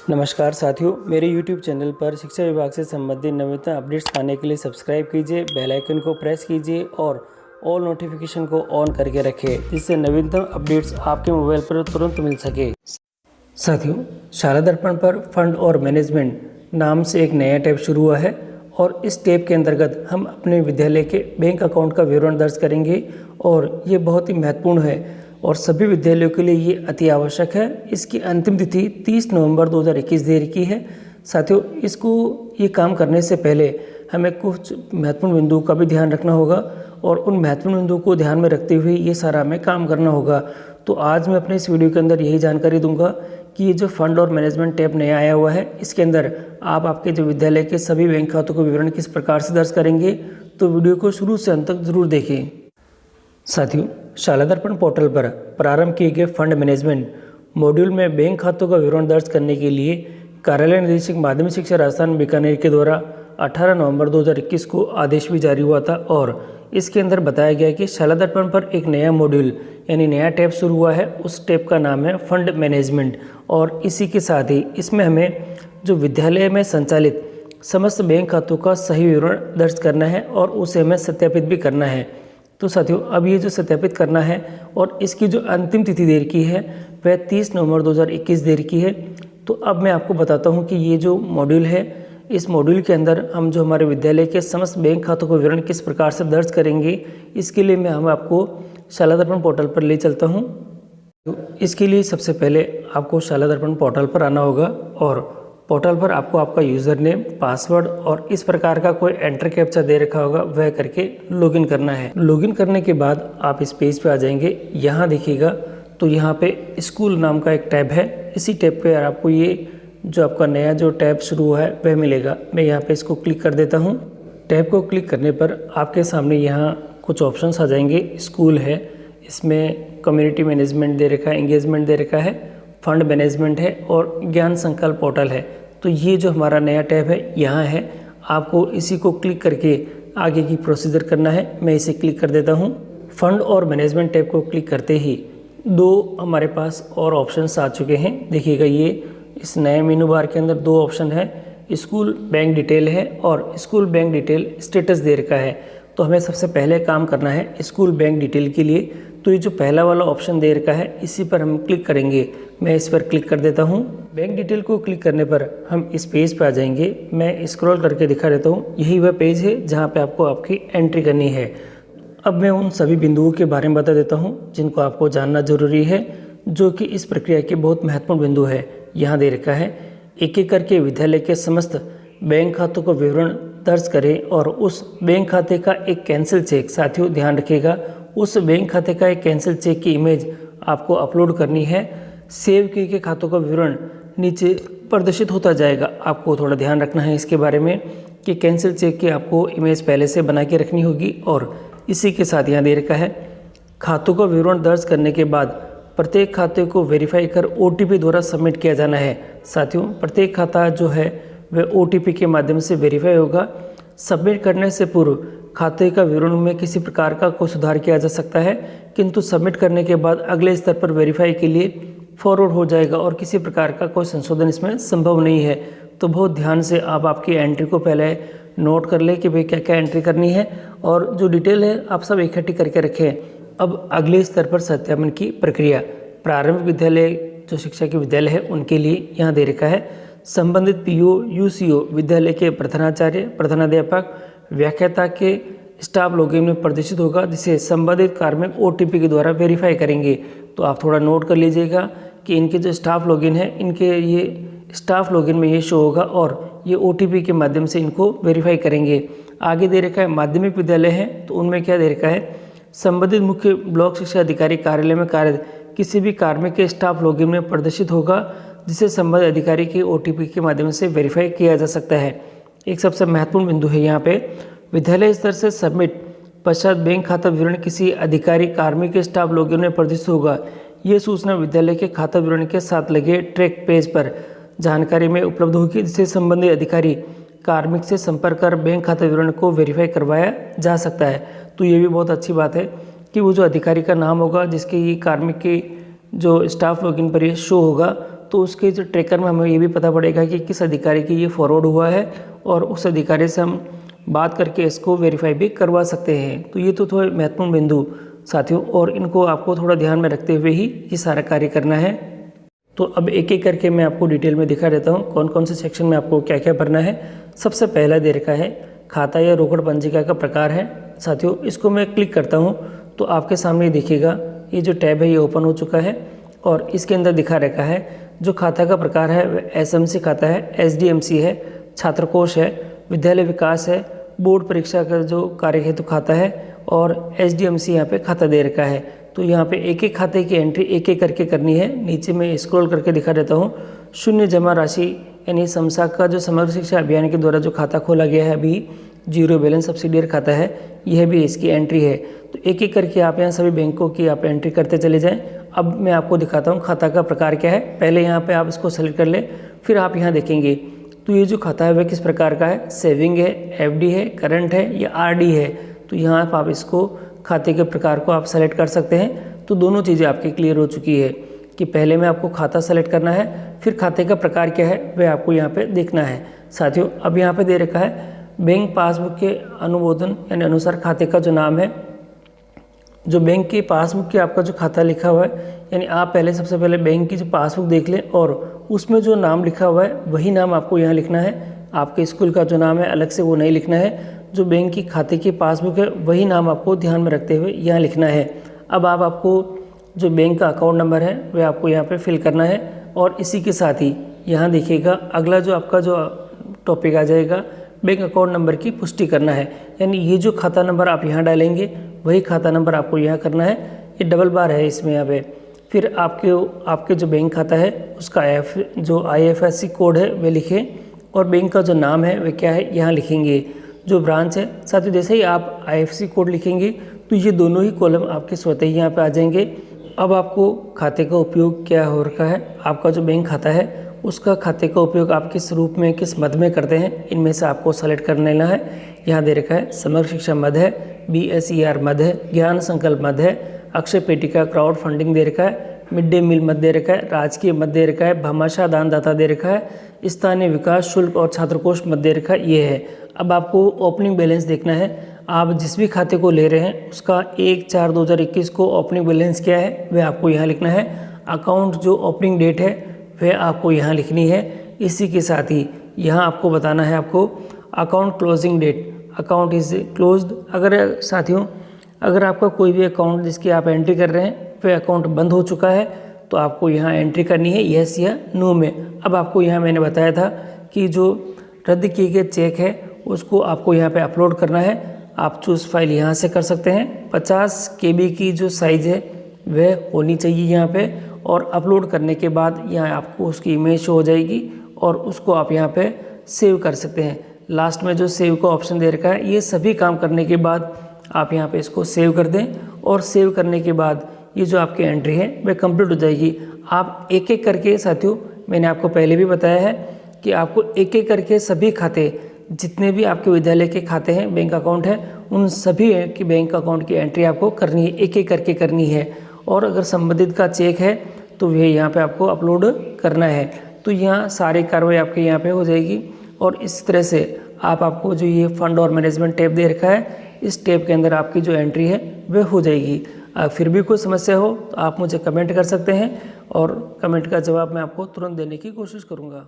नमस्कार साथियों, मेरे YouTube चैनल पर शिक्षा विभाग से संबंधित नवीनतम अपडेट्स पाने के लिए सब्सक्राइब कीजिए, बेल आइकन को प्रेस कीजिए और ऑल नोटिफिकेशन को ऑन करके रखें, जिससे नवीनतम अपडेट्स आपके मोबाइल पर तुरंत मिल सके। साथियों, शाला दर्पण पर फंड और मैनेजमेंट नाम से एक नया टैब शुरू हुआ है और इस टैब के अंतर्गत हम अपने विद्यालय के बैंक अकाउंट का विवरण दर्ज करेंगे और ये बहुत ही महत्वपूर्ण है और सभी विद्यालयों के लिए ये अति आवश्यक है। इसकी अंतिम तिथि 30 नवंबर 2021 दे रखी है। साथियों, ये काम करने से पहले हमें कुछ महत्वपूर्ण बिंदुओं का भी ध्यान रखना होगा और उन महत्वपूर्ण बिंदुओं को ध्यान में रखते हुए ये सारा हमें काम करना होगा। तो आज मैं अपने इस वीडियो के अंदर यही जानकारी दूंगा कि ये जो फंड और मैनेजमेंट टैब नया आया हुआ है, इसके अंदर आप आपके जो विद्यालय के सभी बैंक खातों का विवरण किस प्रकार से दर्ज करेंगे। तो वीडियो को शुरू से अंत तक जरूर देखें। साथियों, शाला दर्पण पोर्टल पर प्रारंभ किए गए फंड मैनेजमेंट मॉड्यूल में बैंक खातों का विवरण दर्ज करने के लिए कार्यालय निदेशक माध्यमिक शिक्षा राजस्थान बीकानेर के द्वारा 18 नवंबर 2021 को आदेश भी जारी हुआ था और इसके अंदर बताया गया कि शाला दर्पण पर एक नया मॉड्यूल यानी नया टैब शुरू हुआ है। उस टैब का नाम है फंड मैनेजमेंट और इसी के साथ ही इसमें हमें जो विद्यालय में संचालित समस्त बैंक खातों का सही विवरण दर्ज करना है और उसे हमें सत्यापित भी करना है। तो साथियों, अब ये जो सत्यापित करना है और इसकी जो अंतिम तिथि दे रखी है वह 30 नवंबर 2021 दे रखी है। तो अब मैं आपको बताता हूँ कि ये जो मॉड्यूल है, इस मॉड्यूल के अंदर हम जो हमारे विद्यालय के समस्त बैंक खातों का विवरण किस प्रकार से दर्ज करेंगे, इसके लिए हम आपको शाला दर्पण पोर्टल पर ले चलता हूँ। तो इसके लिए सबसे पहले आपको शाला दर्पण पोर्टल पर आना होगा और पोर्टल पर आपको आपका यूज़र नेम, पासवर्ड और इस प्रकार का कोई एंटर कैप्चा दे रखा होगा वह करके लॉगिन करना है। लॉगिन करने के बाद आप इस पेज पे आ जाएंगे। यहाँ देखिएगा तो यहाँ पे स्कूल नाम का एक टैब है। इसी टैब पे आपको ये जो आपका नया जो टैब शुरू हुआ है वह मिलेगा। मैं यहाँ पे इसको क्लिक कर देता हूँ। टैब को क्लिक करने पर आपके सामने यहाँ कुछ ऑप्शंस आ जाएंगे। स्कूल है, इसमें कम्युनिटी मैनेजमेंट दे रखा है, एंगेजमेंट दे रखा है, फंड मैनेजमेंट है और ज्ञान संकल्प पोर्टल है। तो ये जो हमारा नया टैब है यहाँ है। आपको इसी को क्लिक करके आगे की प्रोसीजर करना है। मैं इसे क्लिक कर देता हूँ। फंड और मैनेजमेंट टैब को क्लिक करते ही दो हमारे पास और ऑप्शंस आ चुके हैं। देखिएगा, ये इस नए मेनू बार के अंदर दो ऑप्शन है, स्कूल बैंक डिटेल है और स्कूल बैंक डिटेल स्टेटस दे रखा है। तो हमें सबसे पहले काम करना है स्कूल बैंक डिटेल के लिए। तो ये जो पहला वाला ऑप्शन दे रखा है इसी पर हम क्लिक करेंगे। मैं इस पर क्लिक कर देता हूँ। बैंक डिटेल को क्लिक करने पर हम इस पेज पर आ जाएंगे। मैं स्क्रॉल करके दिखा देता हूँ। यही वह पेज है जहाँ पे आपको आपकी एंट्री करनी है। अब मैं उन सभी बिंदुओं के बारे में बता देता हूँ जिनको आपको जानना जरूरी है, जो कि इस प्रक्रिया के बहुत महत्वपूर्ण बिंदु है। यहाँ दे रखा है, एक एक करके विद्यालय के समस्त बैंक खातों का विवरण दर्ज करें और उस बैंक खाते का एक कैंसिल चेक। साथियों, ध्यान रखिएगा, उस बैंक खाते का एक कैंसिल चेक की इमेज आपको अपलोड करनी है। सेव किए गए खातों का विवरण नीचे प्रदर्शित होता जाएगा। आपको थोड़ा ध्यान रखना है इसके बारे में कि कैंसिल चेक की आपको इमेज पहले से बना के रखनी होगी। और इसी के साथ यहाँ दे रखा है, खातों का विवरण दर्ज करने के बाद प्रत्येक खाते को वेरीफाई कर OTP द्वारा सबमिट किया जाना है। साथियों, प्रत्येक खाता जो है वह OTP के माध्यम से वेरीफाई होगा। सबमिट करने से पूर्व खाते का विवरण में किसी प्रकार का कोई सुधार किया जा सकता है, किंतु सबमिट करने के बाद अगले स्तर पर वेरीफाई के लिए फॉरवर्ड हो जाएगा और किसी प्रकार का कोई संशोधन इसमें संभव नहीं है। तो बहुत ध्यान से आप आपकी एंट्री को पहले नोट कर ले कि भाई क्या क्या एंट्री करनी है और जो डिटेल है आप सब इकट्ठी करके रखें। अब अगले स्तर पर सत्यापन की प्रक्रिया। प्रारंभिक विद्यालय जो शिक्षा के विद्यालय है उनके लिए यहाँ दे रखा है, संबंधित PO UCO विद्यालय के प्रधानाचार्य, प्रधानाध्यापक, व्याख्याता के स्टाफ लॉगिन में प्रदर्शित होगा, जिसे संबंधित कार्मिक OTP के द्वारा वेरीफाई करेंगे। तो आप थोड़ा नोट कर लीजिएगा कि इनके जो स्टाफ लॉगिन है, इनके ये स्टाफ लॉगिन में ये शो होगा और ये OTP के माध्यम से इनको वेरीफाई करेंगे। आगे दे रखा है माध्यमिक विद्यालय है, तो उनमें क्या दे रखा है, संबंधित मुख्य ब्लॉक शिक्षा अधिकारी कार्यालय में कार्यरत किसी भी कार्मिक के स्टाफ लॉगिन में प्रदर्शित होगा, जिसे संबंधित अधिकारी के OTP के माध्यम से वेरीफाई किया जा सकता है। एक सबसे महत्वपूर्ण बिंदु है यहाँ पे, विद्यालय स्तर से सबमिट पश्चात बैंक खाता विवरण किसी अधिकारी कार्मिक के स्टाफ लॉगिन में प्रदर्शित होगा। ये सूचना विद्यालय के खाता विवरण के साथ लगे ट्रैक पेज पर जानकारी में उपलब्ध होगी, जिससे संबंधित अधिकारी कार्मिक से संपर्क कर बैंक खाता विवरण को वेरीफाई करवाया जा सकता है। तो ये भी बहुत अच्छी बात है कि वो जो अधिकारी का नाम होगा जिसके ये कार्मिक के जो स्टाफ लॉगिन पर ये शो होगा, तो उसके जो ट्रैकर में हमें ये भी पता पड़ेगा कि किस अधिकारी की ये फॉरवर्ड हुआ है और उस अधिकारी से हम बात करके इसको वेरीफाई भी करवा सकते हैं। तो ये तो थोड़े महत्वपूर्ण बिंदु साथियों, और इनको आपको थोड़ा ध्यान में रखते हुए ही ये सारा कार्य करना है। तो अब एक एक करके मैं आपको डिटेल में दिखा देता हूँ कौन कौन से सेक्शन में आपको क्या क्या भरना है। सबसे पहला दे रखा है खाता या रोकड़ पंजिका का प्रकार है। साथियों इसको मैं क्लिक करता हूँ तो आपके सामने देखिएगा ये जो टैब है ये ओपन हो चुका है और इसके अंदर दिखा रखा है जो खाता का प्रकार है वह एसएमसी खाता है, एसडीएमसी है, छात्रकोष है, विद्यालय विकास है, बोर्ड परीक्षा का जो कार्य हेतु खाता है और एसडीएमसी यहाँ पे खाता दे रखा है। तो यहाँ पे एक एक खाते की एंट्री एक एक करके करनी है। नीचे में स्क्रॉल करके दिखा देता हूँ। शून्य जमा राशि यानी समसा का जो समग्र शिक्षा अभियान के द्वारा जो खाता खोला गया है अभी, जीरो बैलेंस सब्सिडियर खाता है, यह भी इसकी एंट्री है। तो एक एक करके आप यहाँ सभी बैंकों की आप एंट्री करते चले जाएं। अब मैं आपको दिखाता हूँ खाता का प्रकार क्या है। पहले यहाँ पे आप इसको सेलेक्ट कर लें, फिर आप यहाँ देखेंगे तो ये जो खाता है वह किस प्रकार का है, सेविंग है, एफडी है, करंट है या आरडी है। तो यहाँ आप इसको खाते के प्रकार को आप सेलेक्ट कर सकते हैं। तो दोनों चीज़ें आपकी क्लियर हो चुकी है कि पहले में आपको खाता सेलेक्ट करना है, फिर खाते का प्रकार क्या है वह आपको यहाँ पे देखना है। साथियों अब यहाँ पे दे रखा है बैंक पासबुक के अनुमोदन यानी अनुसार खाते का जो नाम है, जो बैंक की पासबुक की आपका जो खाता लिखा हुआ है, यानी आप पहले सबसे पहले बैंक की जो पासबुक देख लें और उसमें जो नाम लिखा हुआ है वही नाम आपको यहाँ लिखना है। आपके स्कूल का जो नाम है अलग से वो नहीं लिखना है। जो बैंक की खाते की पासबुक है वही नाम आपको ध्यान में रखते हुए यहाँ लिखना है। अब आपको जो बैंक का अकाउंट नंबर है वह आपको यहाँ पे फिल करना है और इसी के साथ ही यहाँ देखिएगा अगला जो आपका जो टॉपिक आ जाएगा, बैंक अकाउंट नंबर की पुष्टि करना है। यानी ये जो खाता नंबर आप यहाँ डालेंगे वही खाता नंबर आपको यहाँ करना है। ये डबल बार है इसमें यहाँ पे। फिर आपके जो बैंक खाता है उसका जो IFSC कोड है वह लिखें और बैंक का जो नाम है वह क्या है यहाँ लिखेंगे। जो ब्रांच है साथियों जैसे ही आप IFSC कोड लिखेंगे तो ये दोनों ही कॉलम आपके स्वतः ही यहाँ पे आ जाएंगे। अब आपको खाते का उपयोग क्या हो रखा है, आपका जो बैंक खाता है उसका खाते का उपयोग आप किस रूप में किस मद में करते हैं, इनमें से आपको सेलेक्ट कर लेना है। यहाँ दे रखा है समग्र शिक्षा मद है, BSER मद है, ज्ञान संकल्प मद है, अक्षय पेटिका क्राउड फंडिंग दे रखा है, मिड डे मील मद दे रखा है, राजकीय मद दे रखा है, भामाशाह दानदाता दे रखा है, स्थानीय विकास शुल्क और छात्रकोष मद दे रखा है, ये है। अब आपको ओपनिंग बैलेंस देखना है। आप जिस भी खाते को ले रहे हैं उसका 1/4/2021 को ओपनिंग बैलेंस क्या है वह आपको यहाँ लिखना है। अकाउंट जो ओपनिंग डेट है वह आपको यहाँ लिखनी है। इसी के साथ ही यहाँ आपको बताना है आपको account closing date, account is closed. अगर साथियों अगर आपका कोई भी अकाउंट जिसकी आप एंट्री कर रहे हैं वह अकाउंट बंद हो चुका है तो आपको यहाँ एंट्री करनी है येस या नो में। अब आपको यहाँ मैंने बताया था कि जो रद्द किए गए चेक है उसको आपको यहाँ पे अपलोड करना है। आप चूज़ फाइल यहाँ से कर सकते हैं। 50 KB की जो साइज़ है वह होनी चाहिए यहाँ पे, और अपलोड करने के बाद यहाँ आपको उसकी इमेज शो हो जाएगी और उसको आप यहाँ पे सेव कर सकते हैं। लास्ट में जो सेव का ऑप्शन दे रखा है, ये सभी काम करने के बाद आप यहाँ पे इसको सेव कर दें और सेव करने के बाद ये जो आपकी एंट्री है वह कंप्लीट हो जाएगी। आप एक एक करके साथियों, मैंने आपको पहले भी बताया है कि आपको एक एक करके सभी खाते जितने भी आपके विद्यालय के खाते हैं, बैंक अकाउंट है, उन सभी की बैंक अकाउंट की एंट्री आपको करनी है, एक एक करके करनी है। और अगर संबंधित का चेक है तो वह यहाँ पे आपको अपलोड करना है। तो यहाँ सारी कार्रवाई आपके यहाँ पे हो जाएगी। और इस तरह से आपको जो ये फंड और मैनेजमेंट टैब दे रखा है, इस टैब के अंदर आपकी जो एंट्री है वह हो जाएगी। फिर भी कोई समस्या हो तो आप मुझे कमेंट कर सकते हैं और कमेंट का जवाब मैं आपको तुरंत देने की कोशिश करूँगा।